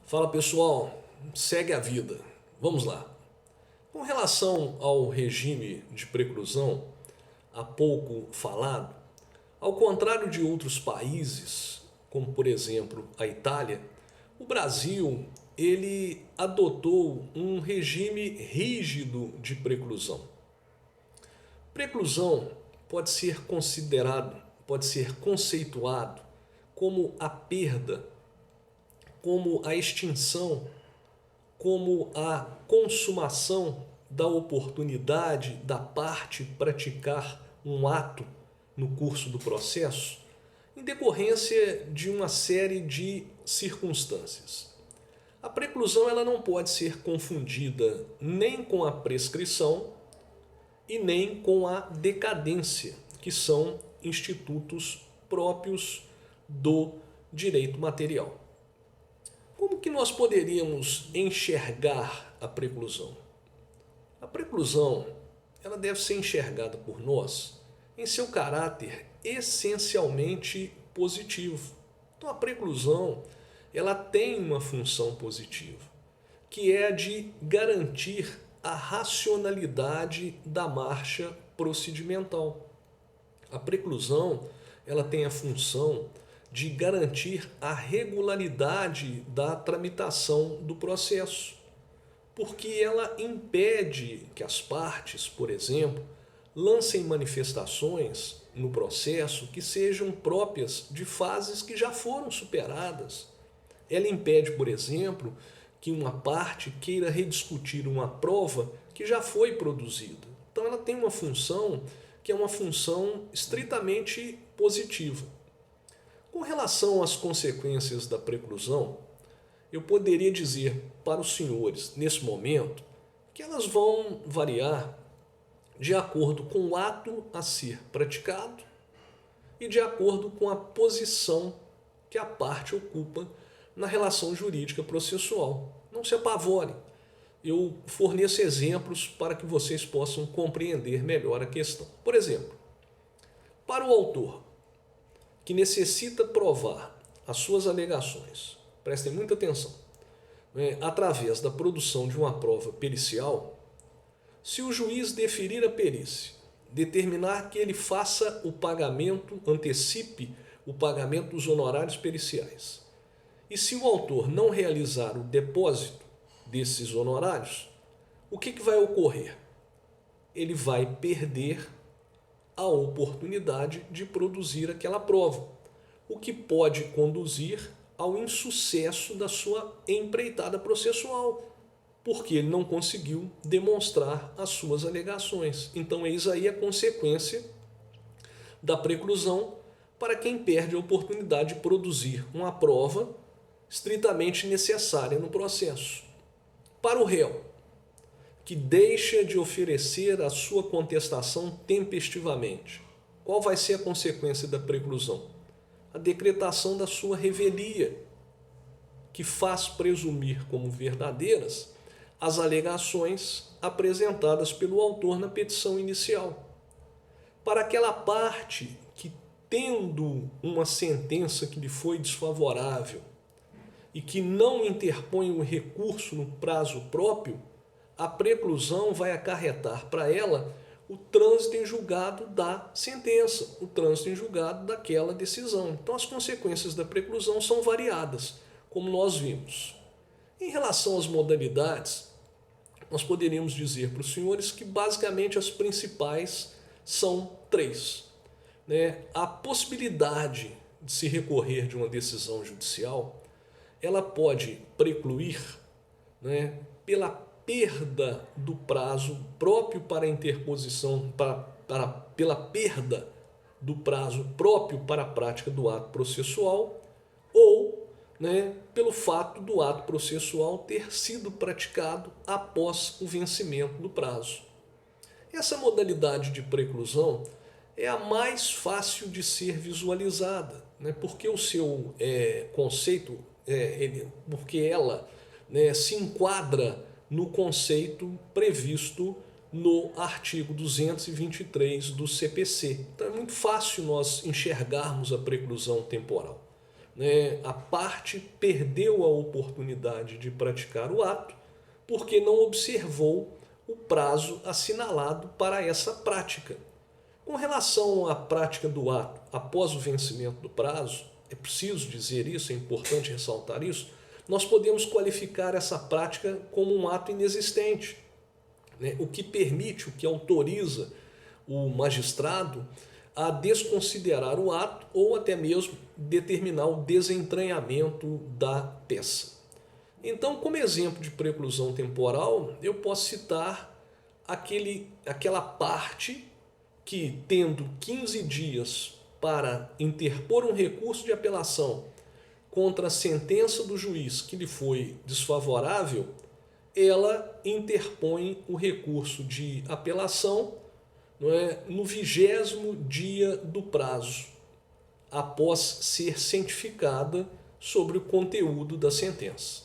Fala pessoal, segue a vida. Vamos lá. Com relação ao regime de preclusão, há pouco falado, ao contrário de outros países, como por exemplo a Itália, o Brasil ele adotou um regime rígido de preclusão. Preclusão pode ser considerado, pode ser conceituado como a perda, como a extinção, como a consumação da oportunidade da parte praticar um ato no curso do processo, em decorrência de uma série de circunstâncias. A preclusão ela não pode ser confundida nem com a prescrição e nem com a decadência, que são institutos próprios do direito material. Como que nós poderíamos enxergar a preclusão? A preclusão ela deve ser enxergada por nós em seu caráter essencialmente positivo. Então a preclusão ela tem uma função positiva, que é a de garantir a racionalidade da marcha procedimental. A preclusão ela tem a função de garantir a regularidade da tramitação do processo, porque ela impede que as partes, por exemplo, lancem manifestações no processo que sejam próprias de fases que já foram superadas. Ela impede, por exemplo, que uma parte queira rediscutir uma prova que já foi produzida. Então ela tem uma função que é uma função estritamente positiva. Com relação às consequências da preclusão, eu poderia dizer para os senhores, nesse momento, que elas vão variar de acordo com o ato a ser praticado e de acordo com a posição que a parte ocupa na relação jurídica processual. Não se apavorem, eu forneço exemplos para que vocês possam compreender melhor a questão. Por exemplo, para o autor que necessita provar as suas alegações, prestem muita atenção, através da produção de uma prova pericial, se o juiz deferir a perícia, determinar que ele faça o pagamento, antecipe o pagamento dos honorários periciais, e se o autor não realizar o depósito desses honorários, o que vai ocorrer? Ele vai perder a oportunidade de produzir aquela prova, o que pode conduzir ao insucesso da sua empreitada processual, porque ele não conseguiu demonstrar as suas alegações. Então eis aí a consequência da preclusão para quem perde a oportunidade de produzir uma prova estritamente necessária no processo. Para o réu, que deixa de oferecer a sua contestação tempestivamente, qual vai ser a consequência da preclusão? A decretação da sua revelia, que faz presumir como verdadeiras as alegações apresentadas pelo autor na petição inicial. Para aquela parte que, tendo uma sentença que lhe foi desfavorável e que não interpõe um recurso no prazo próprio, a preclusão vai acarretar para ela o trânsito em julgado da sentença, o trânsito em julgado daquela decisão. Então as consequências da preclusão são variadas, como nós vimos. Em relação às modalidades, nós poderíamos dizer para os senhores que basicamente as principais são três. A possibilidade de se recorrer de uma decisão judicial, ela pode precluir pela perda do prazo próprio para a interposição, pela perda do prazo próprio para a prática do ato processual, ou pelo fato do ato processual ter sido praticado após o vencimento do prazo. Essa modalidade de preclusão é a mais fácil de ser visualizada, porque o seu conceito, porque ela se enquadra no conceito previsto no artigo 223 do CPC. Então é muito fácil nós enxergarmos a preclusão temporal. né, a parte perdeu a oportunidade de praticar o ato porque não observou o prazo assinalado para essa prática. Com relação à prática do ato após o vencimento do prazo, é preciso dizer isso, é importante ressaltar isso, nós podemos qualificar essa prática como um ato inexistente, né? O que permite, o que autoriza o magistrado a desconsiderar o ato ou até mesmo determinar o desentranhamento da peça. Então, como exemplo de preclusão temporal, eu posso citar aquela parte que, tendo 15 dias para interpor um recurso de apelação contra a sentença do juiz que lhe foi desfavorável, ela interpõe o recurso de apelação, não é, no 20º dia do prazo, após ser cientificada sobre o conteúdo da sentença.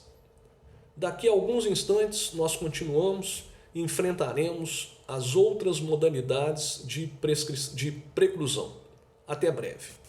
Daqui a alguns instantes nós continuamos e enfrentaremos as outras modalidades de preclusão. Até breve.